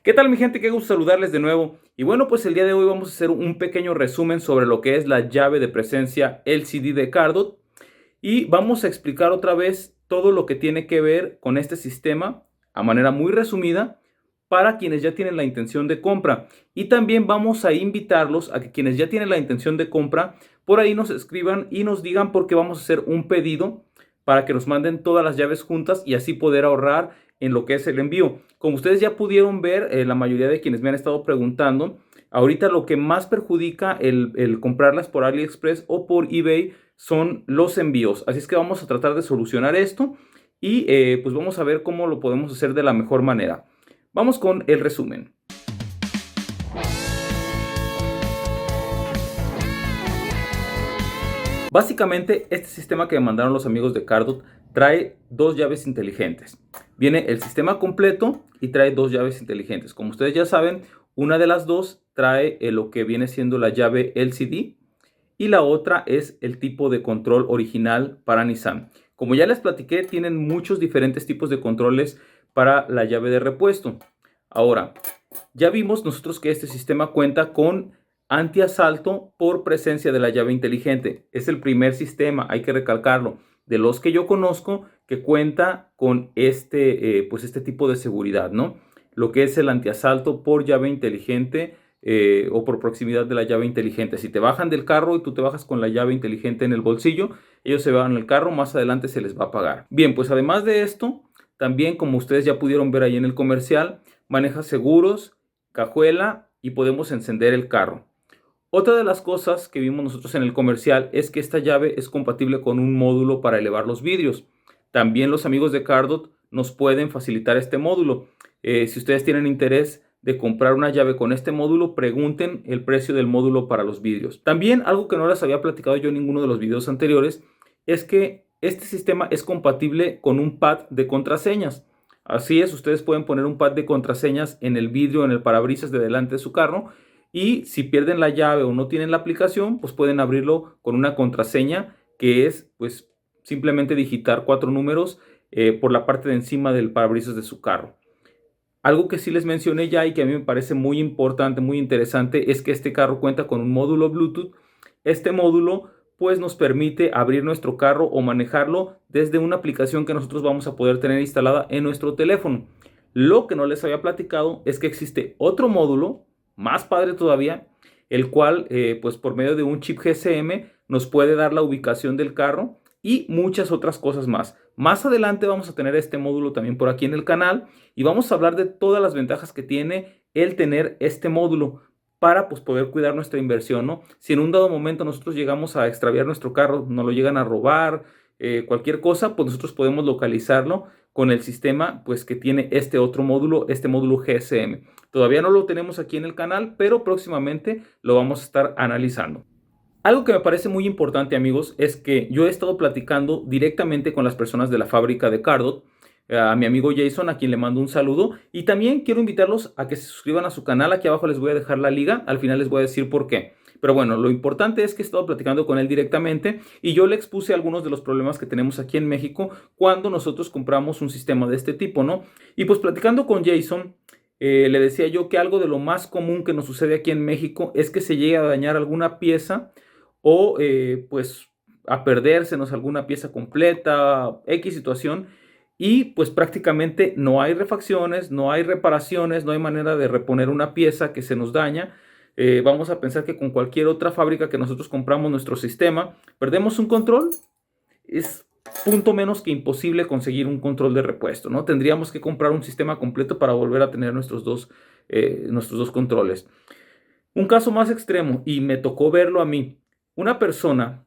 ¿Qué tal, mi gente? Qué gusto saludarles de nuevo. Y bueno, pues el día de hoy vamos a hacer un pequeño resumen sobre lo que es la llave de presencia LCD de Cardot y vamos a explicar otra vez todo lo que tiene que ver con este sistema a manera muy resumida para quienes ya tienen la intención de compra. Y también vamos a invitarlos a que quienes ya tienen la intención de compra por ahí nos escriban y nos digan por qué vamos a hacer un pedido para que nos manden todas las llaves juntas y así poder ahorrar en lo que es el envío. Como ustedes ya pudieron ver, la mayoría de quienes me han estado preguntando, ahorita lo que más perjudica el comprarlas por AliExpress o por eBay son los envíos. Así es que vamos a tratar de solucionar esto y pues vamos a ver cómo lo podemos hacer de la mejor manera. Vamos con el resumen. Básicamente, este sistema que me mandaron los amigos de Cardot trae dos llaves inteligentes. Viene el sistema completo y trae dos llaves inteligentes. Como ustedes ya saben, una de las dos trae lo que viene siendo la llave LCD y la otra es el tipo de control original para Nissan. Como ya les platiqué, tienen muchos diferentes tipos de controles para la llave de repuesto. Ahora, ya vimos nosotros que este sistema cuenta con antiasalto por presencia de la llave inteligente. Es el primer sistema, hay que recalcarlo, de los que yo conozco que cuenta con pues este tipo de seguridad, ¿no? Lo que es el antiasalto por llave inteligente o por proximidad de la llave inteligente. Si te bajan del carro y tú te bajas con la llave inteligente en el bolsillo, ellos se van al carro, más adelante se les va a pagar. Bien, pues además de esto, también como ustedes ya pudieron ver ahí en el comercial, maneja seguros, cajuela y podemos encender el carro. Otra de las cosas que vimos nosotros en el comercial es que esta llave es compatible con un módulo para elevar los vidrios. También los amigos de Cardot nos pueden facilitar este módulo. Si ustedes tienen interés de comprar una llave con este módulo, pregunten el precio del módulo para los vidrios. También algo que no les había platicado yo en ninguno de los videos anteriores es que este sistema es compatible con un pad de contraseñas. Así es, ustedes pueden poner un pad de contraseñas en el vidrio, en el parabrisas de delante de su carro y si pierden la llave o no tienen la aplicación, pues pueden abrirlo con una contraseña que es pues simplemente digitar 4 números por la parte de encima del parabrisas de su carro. Algo que sí les mencioné ya y que a mí me parece muy importante, muy interesante, es que este carro cuenta con un módulo Bluetooth. Este módulo pues nos permite abrir nuestro carro o manejarlo desde una aplicación que nosotros vamos a poder tener instalada en nuestro teléfono. Lo que no les había platicado es que existe otro módulo, más padre todavía, el cual pues por medio de un chip GSM nos puede dar la ubicación del carro y muchas otras cosas más. Más adelante vamos a tener este módulo también por aquí en el canal y vamos a hablar de todas las ventajas que tiene el tener este módulo para pues, poder cuidar nuestra inversión, ¿no? Si en un dado momento nosotros llegamos a extraviar nuestro carro, nos lo llegan a robar, cualquier cosa, pues nosotros podemos localizarlo con el sistema pues que tiene este otro módulo, este módulo GSM. Todavía no lo tenemos aquí en el canal, pero próximamente lo vamos a estar analizando. Algo que me parece muy importante, amigos, es que yo he estado platicando directamente con las personas de la fábrica de Cardot, a mi amigo Jason, a quien le mando un saludo, y también quiero invitarlos a que se suscriban a su canal. Aquí abajo les voy a dejar la liga, al final les voy a decir por qué. Pero bueno, lo importante es que he estado platicando con él directamente y yo le expuse algunos de los problemas que tenemos aquí en México cuando nosotros compramos un sistema de este tipo, ¿no? Y pues platicando con Jason, le decía yo que algo de lo más común que nos sucede aquí en México es que se llegue a dañar alguna pieza o pues a perdérsenos alguna pieza completa, X situación, y pues prácticamente no hay refacciones, no hay reparaciones, no hay manera de reponer una pieza que se nos daña. Vamos a pensar que con cualquier otra fábrica que nosotros compramos nuestro sistema, perdemos un control, es punto menos que imposible conseguir un control de repuesto, ¿no? Tendríamos que comprar un sistema completo para volver a tener nuestros dos controles. Un caso más extremo, y me tocó verlo a mí. Una persona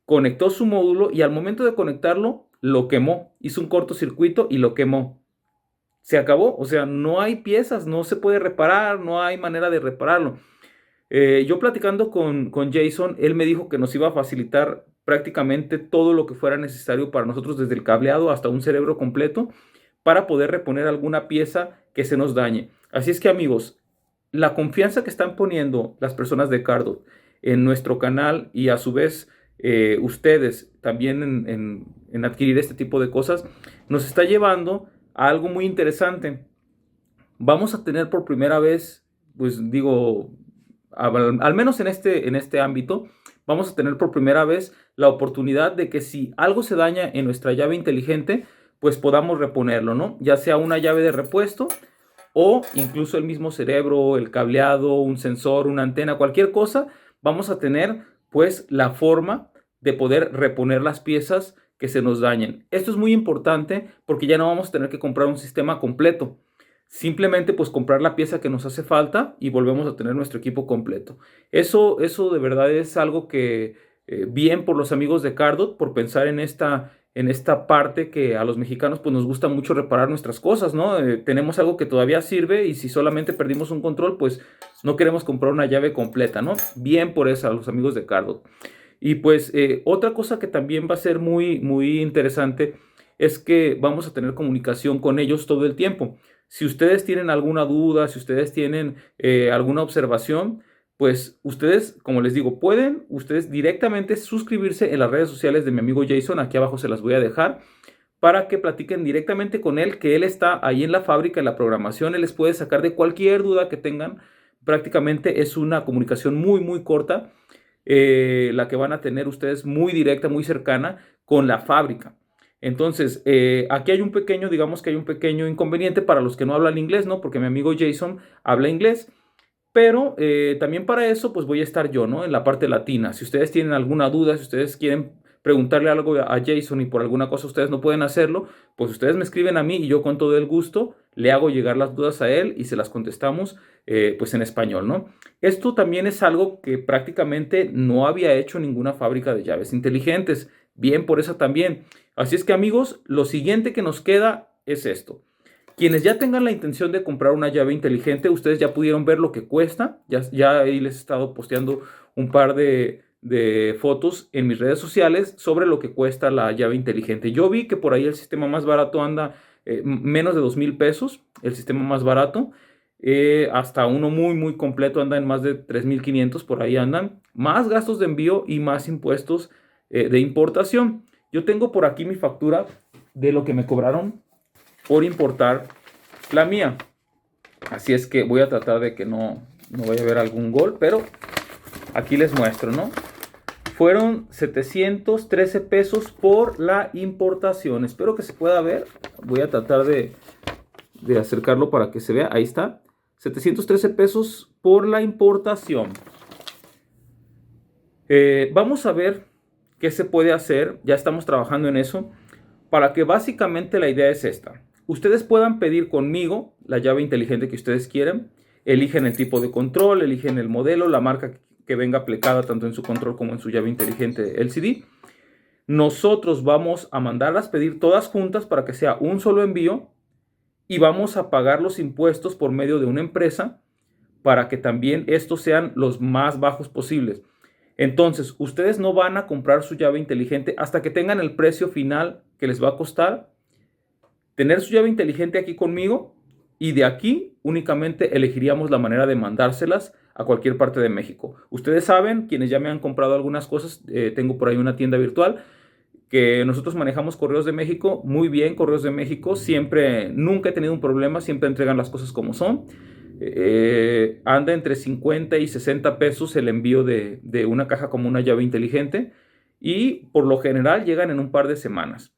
conectó su módulo y al momento de conectarlo lo quemó. Hizo un cortocircuito y lo quemó. Se acabó. O sea, no hay piezas, no se puede reparar, no hay manera de repararlo. Yo platicando con Jason, él me dijo que nos iba a facilitar prácticamente todo lo que fuera necesario para nosotros, desde el cableado hasta un cerebro completo, para poder reponer alguna pieza que se nos dañe. Así es que, amigos, la confianza que están poniendo las personas de Cardot en nuestro canal y a su vez ustedes también en adquirir este tipo de cosas, nos está llevando a algo muy interesante. vamos a tener por primera vez, pues digo, al menos en este ámbito, vamos a tener por primera vez la oportunidad de que si algo se daña en nuestra llave inteligente, pues podamos reponerlo, ¿no? Ya sea una llave de repuesto o incluso el mismo cerebro, el cableado, un sensor, una antena, cualquier cosa, vamos a tener pues la forma de poder reponer las piezas que se nos dañen. Esto es muy importante porque ya no vamos a tener que comprar un sistema completo. Simplemente pues comprar la pieza que nos hace falta y volvemos a tener nuestro equipo completo. Eso de verdad es algo que bien por los amigos de Cardot, por pensar en esta parte que a los mexicanos pues nos gusta mucho reparar nuestras cosas, ¿no? Tenemos algo que todavía sirve y si solamente perdimos un control, pues no queremos comprar una llave completa, ¿no? Bien por eso a los amigos de Cardot. Y pues otra cosa que también va a ser muy interesante es que vamos a tener comunicación con ellos todo el tiempo. Si ustedes tienen alguna duda, si ustedes tienen alguna observación, pues ustedes, como les digo, pueden ustedes directamente suscribirse en las redes sociales de mi amigo Jason. Aquí abajo se las voy a dejar para que platiquen directamente con él, que él está ahí en la fábrica, en la programación. Él les puede sacar de cualquier duda que tengan. Prácticamente es una comunicación muy corta, la que van a tener ustedes, muy directa, muy cercana con la fábrica. Entonces, aquí hay un pequeño, digamos que hay un pequeño inconveniente para los que no hablan inglés, ¿no? Porque mi amigo Jason habla inglés, pero también para eso, pues voy a estar yo, ¿no? En la parte latina. Si ustedes tienen alguna duda, si ustedes quieren preguntarle algo a Jason y por alguna cosa ustedes no pueden hacerlo, pues ustedes me escriben a mí y yo con todo el gusto le hago llegar las dudas a él y se las contestamos pues en español, ¿no? Esto también es algo que prácticamente no había hecho ninguna fábrica de llaves inteligentes. Bien por eso también. Así es que amigos, lo siguiente que nos queda es esto. Quienes ya tengan la intención de comprar una llave inteligente, ustedes ya pudieron ver lo que cuesta. Ya ahí les he estado posteando un par de fotos en mis redes sociales sobre lo que cuesta la llave inteligente. Yo vi que por ahí el sistema más barato anda menos de 2,000 pesos, el sistema más barato. Hasta uno muy completo anda en más de 3,500, por ahí andan. Más gastos de envío y más impuestos de importación. Yo tengo por aquí mi factura de lo que me cobraron por importar la mía. Así es que voy a tratar de que no vaya a haber algún gol, pero aquí les muestro, ¿no? Fueron 713 pesos por la importación. Espero que se pueda ver. Voy a tratar de acercarlo para que se vea. Ahí está. 713 pesos por la importación. Vamos a ver qué se puede hacer. Ya estamos trabajando en eso. Para que básicamente la idea es esta. Ustedes puedan pedir conmigo la llave inteligente que ustedes quieran. Eligen el tipo de control, eligen el modelo, la marca que venga aplicada tanto en su control como en su llave inteligente LCD. Nosotros vamos a mandarlas pedir todas juntas para que sea un solo envío y vamos a pagar los impuestos por medio de una empresa para que también estos sean los más bajos posibles. Entonces, ustedes no van a comprar su llave inteligente hasta que tengan el precio final que les va a costar tener su llave inteligente aquí conmigo, y de aquí únicamente elegiríamos la manera de mandárselas a cualquier parte de México. Ustedes saben, quienes ya me han comprado algunas cosas, tengo por ahí una tienda virtual que nosotros manejamos Correos de México, muy bien Correos de México, siempre, nunca he tenido un problema, siempre entregan las cosas como son. Anda entre 50 y 60 pesos el envío de una caja como una llave inteligente, y por lo general llegan en un par de semanas.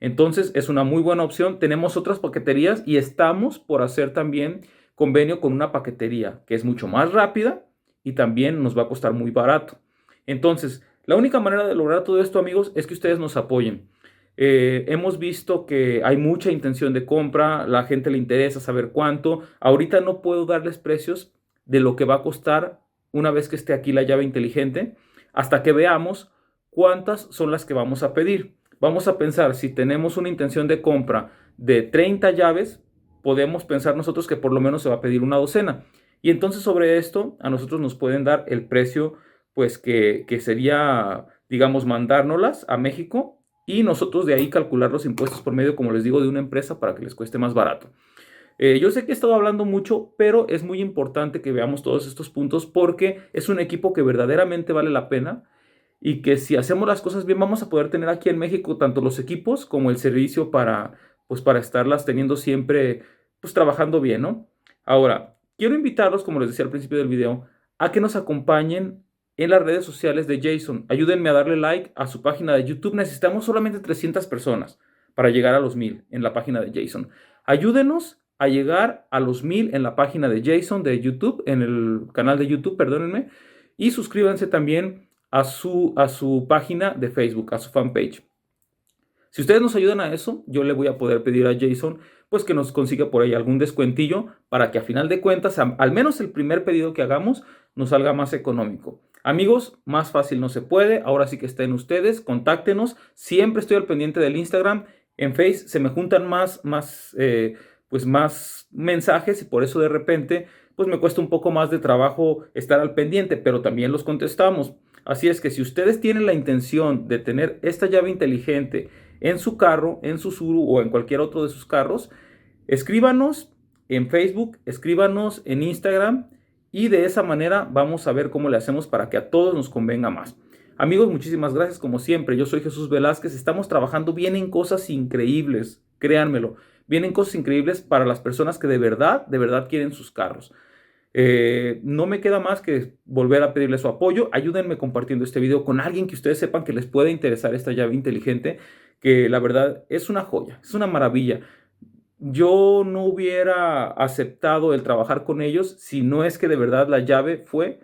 Entonces es una muy buena opción. Tenemos otras paqueterías y estamos por hacer también convenio con una paquetería que es mucho más rápida y también nos va a costar muy barato. Entonces, la única manera de lograr todo esto, amigos, es que ustedes nos apoyen. Hemos visto que hay mucha intención de compra, la gente le interesa saber cuánto. Ahorita no puedo darles precios de lo que va a costar una vez que esté aquí la llave inteligente, hasta que veamos cuántas son las que vamos a pedir. Vamos a pensar, si tenemos una intención de compra de 30 llaves, podemos pensar nosotros que por lo menos se va a pedir una docena. Y entonces sobre esto a nosotros nos pueden dar el precio, pues que sería, digamos, mandárnoslas a México y nosotros de ahí calcular los impuestos por medio, como les digo, de una empresa para que les cueste más barato. Yo sé que he estado hablando mucho, pero es muy importante que veamos todos estos puntos porque es un equipo que verdaderamente vale la pena y que si hacemos las cosas bien vamos a poder tener aquí en México tanto los equipos como el servicio para, pues, para estarlas teniendo siempre, pues, trabajando bien, ¿no? Ahora, quiero invitarlos, como les decía al principio del video, a que nos acompañen en las redes sociales de Jason. Ayúdenme a darle like a su página de YouTube. Necesitamos solamente 300 personas para llegar a los 1000 en la página de Jason. Ayúdenos a llegar a los 1000 en la página de Jason de YouTube, en el canal de YouTube, perdónenme. Y suscríbanse también a su página de Facebook, a su fanpage. Si ustedes nos ayudan a eso, yo le voy a poder pedir a Jason pues que nos consiga por ahí algún descuentillo para que a final de cuentas, al menos el primer pedido que hagamos, nos salga más económico. Amigos, más fácil no se puede. Ahora sí que estén ustedes, contáctenos. Siempre estoy al pendiente del Instagram. En Face se me juntan más mensajes y por eso de repente pues me cuesta un poco más de trabajo estar al pendiente, pero también los contestamos. Así es que si ustedes tienen la intención de tener esta llave inteligente en su carro, en su Subaru o en cualquier otro de sus carros, escríbanos en Facebook, escríbanos en Instagram y de esa manera vamos a ver cómo le hacemos para que a todos nos convenga más. Amigos, muchísimas gracias como siempre. Yo soy Jesús Velázquez. Estamos trabajando bien en cosas increíbles, créanmelo. Vienen cosas increíbles para las personas que de verdad quieren sus carros. No me queda más que volver a pedirle su apoyo. Ayúdenme compartiendo este video con alguien que ustedes sepan que les puede interesar esta llave inteligente, que la verdad es una joya, es una maravilla. Yo no hubiera aceptado el trabajar con ellos si no es que de verdad la llave fue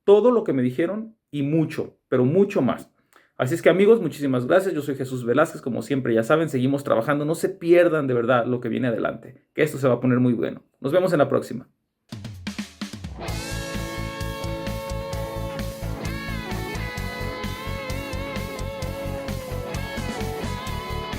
todo lo que me dijeron y mucho, pero mucho más. Así es que amigos, muchísimas gracias. Yo soy Jesús Velázquez, como siempre ya saben, seguimos trabajando. No se pierdan de verdad lo que viene adelante, que esto se va a poner muy bueno. Nos vemos en la próxima.